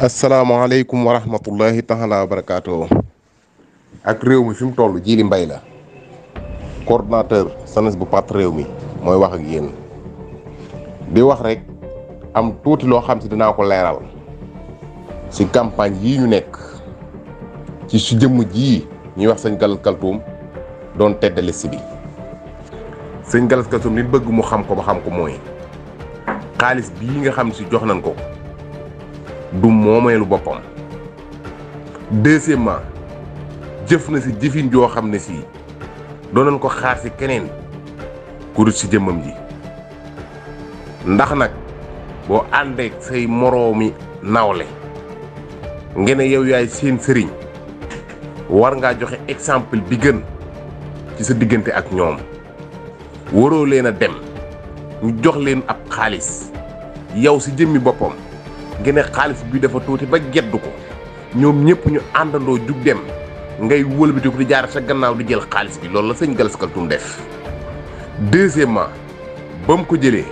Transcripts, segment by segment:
asalaamaaleykum wa rahmatullahi taala wa barakaatu. ak réew mi fi mu toll Djily Mbaye la coordonnateur SANES bu parti réew mi mooy wax ak yéen di wax rek am tuuti loo xam si dinaa ko leeral si campagne yii ñu nekk ci su jëmm jii ñuy wax sëñ Gallas Kaltoum doon tête de liste bi. sëñ Gallas Kaltoum li bëgg mu xam ko ba xam ko mooy xaalis bii nga xam si jox nañ ko du moomeelu boppam. deuxièmement jëf na si jëfin joo xam ne si doonoon ko xaar si keneen ku dul si jëmmam ji ndax nag boo àndeek say moroomi nawle nga ne yow yaay seen sëriñ war ngaa joxe exemple bi gën ci sa diggante ak ñoom waroo leen a dem ñu jox leen ab xaalis yow si jëmmi boppam nga ne xaalis bi dafa tuuti ba geddu ko ñoom ñëpp ñu àndandoo jug dem ngay wëlbatiku di jaar sa gannaaw di jël xaalis bi loolu la sëñ Gallas Kaltoum def. deuxièmement ba mu ko jëlee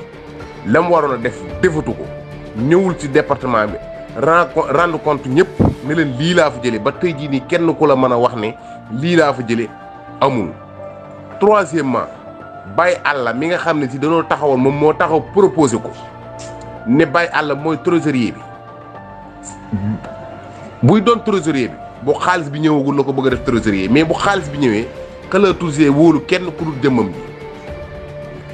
la mu waroon a def defatu ko ñëwul ci département bi rendre compte ñëpp ne leen lii laa fa jëlee ba tey jii nii kenn ku la mën a wax ne lii laa fa jëlee amul. troisièmement Baye Alla mi nga xam ne si dañoo taxawoon moom moo taxaw proposé ko ne Baye Alla mooy trésorier bi buy doon trésorier bi bu xaalis bi ñëwagul la ko bëgg a def trésorier mais bu xaalis bi ñëwee Kaltoum wóolu kenn ku dul jëmmam ji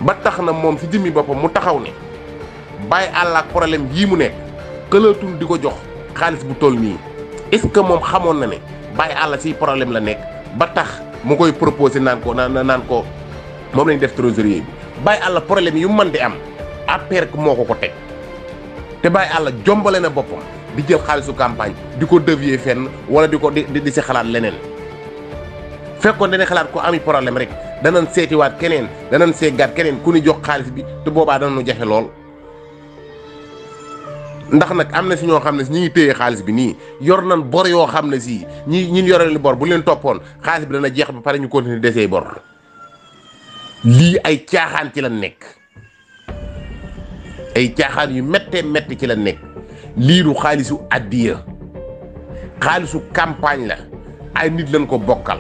ba tax na moom si jëmmi boppam mu taxaw ne Baye Alla ak problème yii mu nekk Kaltoum di ko jox xaalis bu toll nii est-ce que moom xamoon na ne Baye Alla si problème la nekk ba tax mu koy proposé naan ko moom lañ def trésorier bi. Baye Alla problème yu mën di am APR moo ko teg te Baye Alla jombale na boppam di jël xaalisu campagne di ko dévier fenn wala di ko di si xalaat leneen fekkoon dañuy xalaat ko ami problème rek danañ seetiwaat keneen danañ seegaat keneen ku ni jox xaalis bi te boobaa danañu jafe lool. ndax nag am na si ñoo xam ne si ñi ngi téye xaalis bi nii yor nañ bor yoo xam ne si ñi yore li bor bu leen toppoon xaalis bi dana jeex ba pare ñu continuer desee bor. lii ay caaxaan ci la nekk ay caaxaan yu méttee métti ci la nekk lii du xaalisu addiya xaalisu campagne la ay nit lañ ko bokkal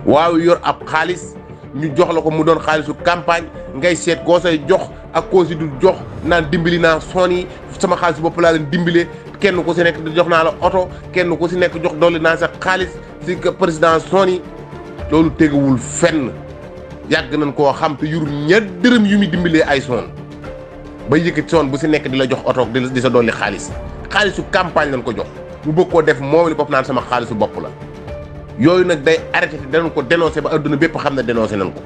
waaw yor ab xaalis ñu jox la ko mu doon xaalisu campagne ngay seet koo say jox ak koo si du jox naan dimbali naa son yi sama xaalis bopp laa leen dimbale kenn ku si nekk jox naa la oto kenn ku si nekk jox dolli naa sa xaalis si président son yi loolu tegawul fenn yàgg nañ koo xam te yurul ña dërëm yu muy dimbalee ay son ba yëkkati son bu si nekk di la jox oto di sa dolli xaalisu campagne lañ ko jox mu bëgg koo def moom li bopp naan sama xaalisu bopp la yooyu nag day arrêté te danañ ko dénoncé ba adduna bépp xam ne dénoncé nañ ko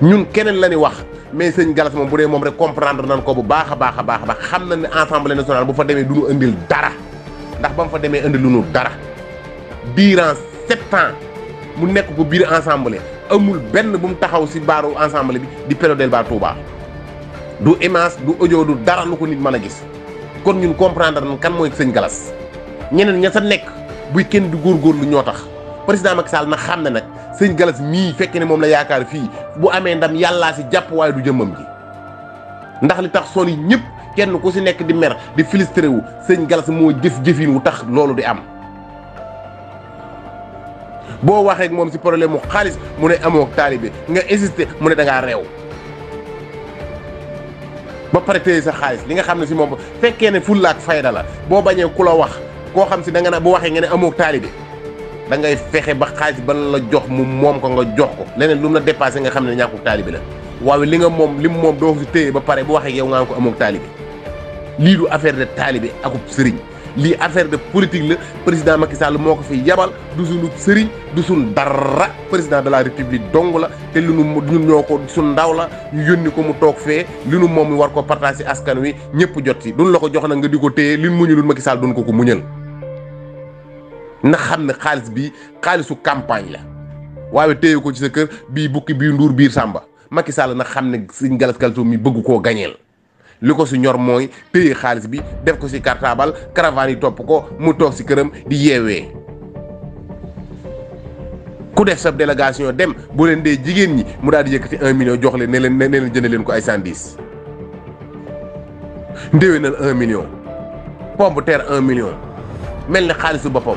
ñun keneen la ni wax mais sëñ Gallas moom bu dee moom rek comprendre nañ ko bu baax a baax a baax xam na ne assemblée nationale bu fa demee du ñu indil dara ndax ba mu fa demee indil lu ñu dara durant 7 ans mu nekk ko biir assemblée amul benn bu mu taxaw si baaru assemblée bi di plaider ba Touba du image du audio du dara lu ko nit mën a gis kon ñun comprendre nañ kan mooy sëñ Gallas ñeneen ña sa nekk buy kenn di góorgóorlu ñoo tax président Macky Sall na xam ne nag sëñ Gallas mii fekk ne moom la yaakaar fii bu amee ndam yàllaa si jàpp waaye du jëmmam ji ndax li tax son yi ñëpp kenn ku si nekk di mer di frustré wu sëñ Gallas moo jëf-jëfin wu tax loolu di am. boo waxee ak moom si problème mu xaalis mu ne amoo taalibe nga insisté mu ne da ngaa réew ba pare téye sa xaalis li nga xam ne si moom fekkee ne fulla ak fayda la boo bañee ku la wax koo xam si da nga na bu waxee nga ne amoo taalibe da ngay fexe ba xaalis ban la jox mu moom ko nga jox ko leneen lu mu la dépassé nga xam ne ñàkku taalibe la waaye li nga moom li mu moom doo ko si téye ba pare bu waxee yow nga ko amoo taalibe lii du affaire de taalibe akub sëriñ. lii affaire de politique la président Macky Sall moo ko fi yabal du sunu sëriñ du sun dara président de la république dong la te li nu ñun ñoo ko sun ndaw la ñu yónni ko mu toog fee li nu moom mi war ko partage askan wi ñëpp jot ci duñ la ko jox na nga di ko téye li nu muñulul Macky Sall duñ ko muñal na xam ne xaalis bi xaalisu campagne la waaye téye ko ci sa kër bii bukki bii nduur biir sàmba Macky Sall na xam ne sëñ Gallas Kaltoum mi bëgg koo gañeel li ko si ñor mooy téye xaalis bi def ko si cartable caravane yi topp ko mu toog si këram di yeewee ku def sa délégation dem bu leen dee jigéen ñi mu daal di yëkkati 1 million jox leen ne leen jënd leen ko ay 110 ndéwénal 1 million pomme de terre 1 million mel ni xaalisu boppam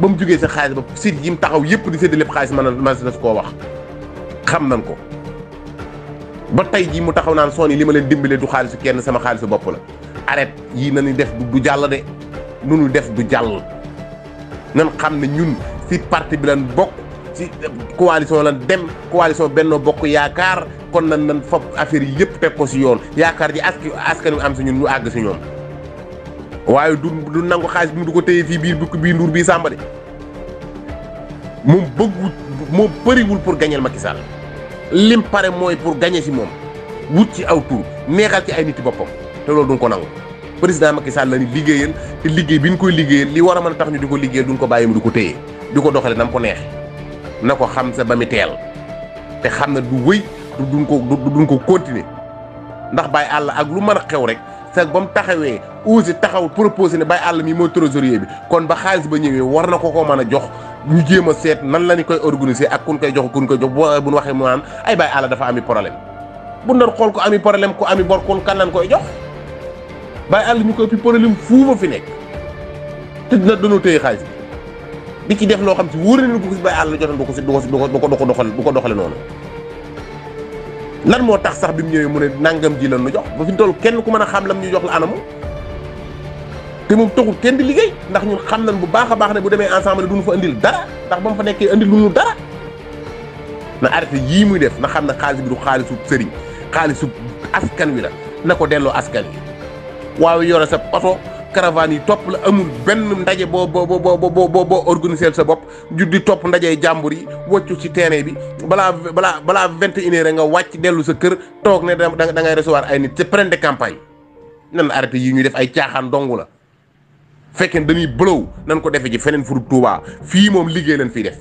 ba mu jugee sa xaalis ba site yi mu taxaw yëpp di séddale lépp xaalis man na koo wax xam nañ ko ba tey jii mu taxaw naan son yi li ma leen dimbale du xaalisu kenn sama xaalisu bopp la arrête yii nañu def du jàll de nunu def du jàll nan xam ne ñun si parti bi lan bokk si coalition lan dem coalition Benno Bokk Yaakaar kon nan fopp affaire yi yëpp teg ko si yoon yaakaar ji askan wi am si ñun ñu àgg si ñoom waaye du nangu xaalis bi mu du ko téye fii biir Ndour bii Samba de moom bëriwul pour gañeel Macky Sall lim pare mooy pour gagner si moom wut ci aw tur neexal ci ay nit boppam te loolu duñ ko nangu président Macky Sall la ni liggéeyal te liggéey bi ñu koy liggéeyal li war a mën a tax ñu di ko liggéeyal duñ ko bàyyi mu di ko téye di ko doxale na mu ko neexe na ko xam sa ba mi teel te xam na du wëy duñ ko continuer ndax Baye Alla ak lu mën a xew rek sax ba mu taxawee aussi taxaw proposé ne Baye Alla mi mooy trésorier bi kon ba xaalis ba ñëwee war na ko mën a jox ñu jéem a seet nan la ñu koy organiser ak kun koy jox bu ñu waxee mu naan ay Baye Alla dafa ami problème bu ndar xool ko ami problème ko ami bor kon kan lañ koy jox Baye Alla ñu koy ëppi problème fuufa fi nekk te dina dañoo téye xaalis bi di ci def loo xam si wóor na ko si Baye Alla jotoon du ko doxale noonu lan moo tax sax bi mu ñëwee mu ne nangam ji lan nu jox ba fi ñu toll kenn ku mën a xam lam ñu jox la anamu te moom taxul kenn di liggéey ndax ñun xam nañ bu baax a baax ne bu demee ensemble duñu fa andil dara ndax ba mu fa nekkee andil lu ñu dara na arrêté yii muy def na xam ne xaalis bi du xaalisu sëriñ xaalisu askan wi la na ko delloo askan wi waaw yore sa oto caravane yi topp la amul benn ndaje boo organiser sa bopp ju di topp ndaje jàmbur yi wàccu ci terrain bi balaa 21h nga wàcc dellu sa kër toog ne da ngay recevoir ay nit c'est plein de campagne nan arrêté yi ñuy def ay caaxaan dong la fekkee dañuy bëlaw nan ko defee ci feneen fu Touba fii moom liggéey lañ fiy def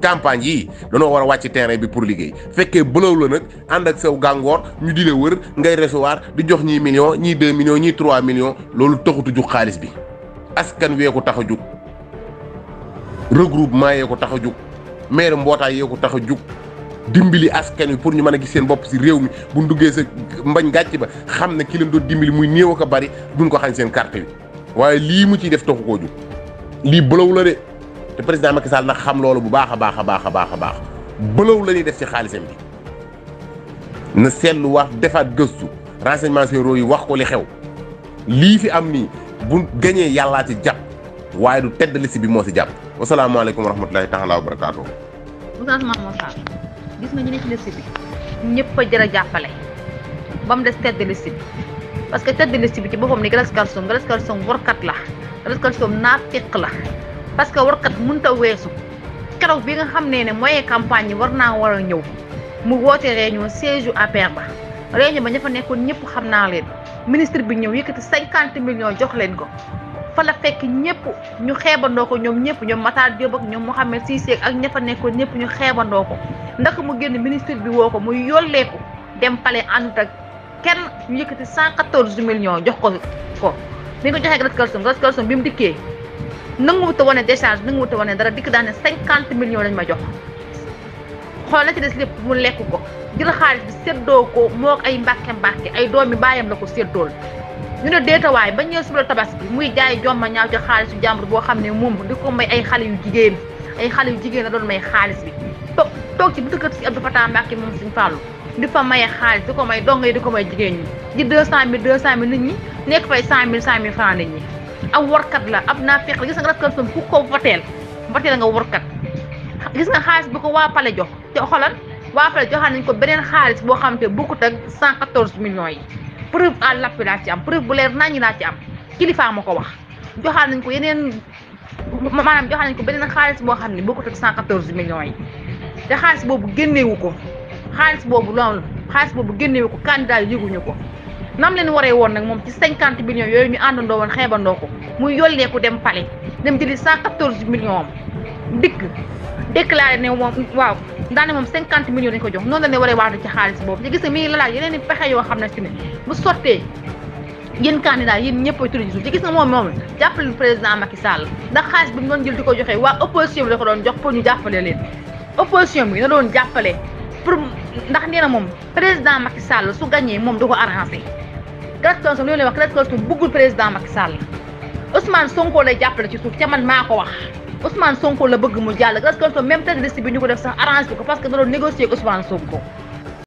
campagne yii danoo war a wàcc terrain bi pour liggéey fekkee bëlaw la nag ànd ak saw gàngoor ñu di la wër ngay recevoir di jox ñii millions ñii 2 millions ñii 3 millions loolu taxutu jug xaalis bi askan wee ko tax a jug regroupement yee ko tax a jug maire mbootaay yee ko tax a jug dimbali askan wi pour ñu mën a gis seen bopp si réew mi bu ñu duggee sa mbañ gàcc ba xam ne ki leen doon dimbali muy néew ak a bari duñ ko xañ seen carte bi waaye lii mu ciy def taxu koo jug lii bëlaw la de te président Macky Sall nag xam loolu bu baax a baax bëlaw la ñuy def ci xaalisam bi na seetlu wax defaat gëstu renseignements généraux yi wax ko li xew lii fi am nii bu gañee yàllaa ci jàpp waaye du tedd liste bi moo ci jàpp wasalaamaaleykum wa rahmatulahi taala wa barakaatu. Oustaz Mamour Fall gis nga ñu ne ci liste bi ñëpp a jar a jàppale ba mu des tedd liste bi parce que tedd liste bi ci boppam ni Gallas Kaltoum warkat la Gallas Kaltoum naafiq la parce que warkat mënut a weesu keroog bi nga xam ne moyen campagne yi war a ñëw mu woote réunion siège APR ba réunion ba ña fa nekkoon ñëpp xam naa leen ministre bi ñëw yëkkati 50 millions jox leen ko fa la fekk ñëpp ñu xeebandoo ko ñoom ñëpp ñoom Matar Diop ak ñoom Mouhamed Cissé ak ña fa nekkoon ñëpp ñu xeebandoo ko ndax mu génn ministre bi woo ko muy yolleeku dem pale àndut ak kenn ñu yëkkati 114 millions jox ko bi nga joxee Gallas Kaltoum bi mu dikkee nanguwut a wane décharge nanguwut a wane dara dikk daane 50 millions lañ ma jox xool la ci des lépp mu lekk ko jël xaalis bi séddoo ko moo ay mbàkke ay doomi baayam la ko séddool ñu ne deetawaay ba ñëw suba tabaski muy jaay jomma ñaaw ci xaalisu jàmbur boo xam ne moom di ko may ay xale yu jigéen la doon may xaalis bi toog ci buntu kër si Abdou Fatah Mbàkke moom Sëñ Fallu di fa maye xaalis di ko may dongo yi di ko may jigéen ñi di 200 000 nit ñi nekk fay 100 000 francs nit ñi ab warkat la ab naafiq la gis nga Gallas Kaltoum ku ko voteel nga warkat gis nga xaalis bi ko waa Pale jox te xoolal waa Pale joxaan nañ ko beneen xaalis boo xam te bokkut ak 114 millions yi preuve à l'appui laa ci am preuve bu leer naññi laa ci am kilifa ma ko wax joxaan nañ ko beneen xaalis boo xam ne bokkut ak 114 millions yi te xaalis boobu génneewu ko candidat yi yëguñu ko nam leen waree woon nag moom ci 50 millions yooyu ñu àndandoo woon xeebandoo ko muy yolleeku dem pale dem jëli 114 millions am dikk déclaré ne moom waaw daane moom 50 millions dañ ko jox noonu la ne waree waatu ci xaalis boobu ci gis nga mi ngi lalaaj yeneen i pexe yoo xam ne si ne bu sottee yéen candidat yéen ñëpp a tudd ci suuf ci gis nga moom jàppale président Macky Sall ndax xaalis bi mu doon jël di ko joxee waa opposition bi da ko doon jox pour ñu jàppale leen opposition bi na doon jàppale pour ndax nee na moom président Macky Sall su gagné moom du ko arrangé Gallas Kaltoum li ma lay wax Gallas Kaltoum bëggul président Macky Sall Ousmane Sonko lay jàppale ci suuf ca man maa ko wax Ousmane Sonko la bëgg mu jàll Gallas Kaltoum même tête de liste bi ñu ko def sax arrange ko parce que da doon négocier ak Ousmane Sonko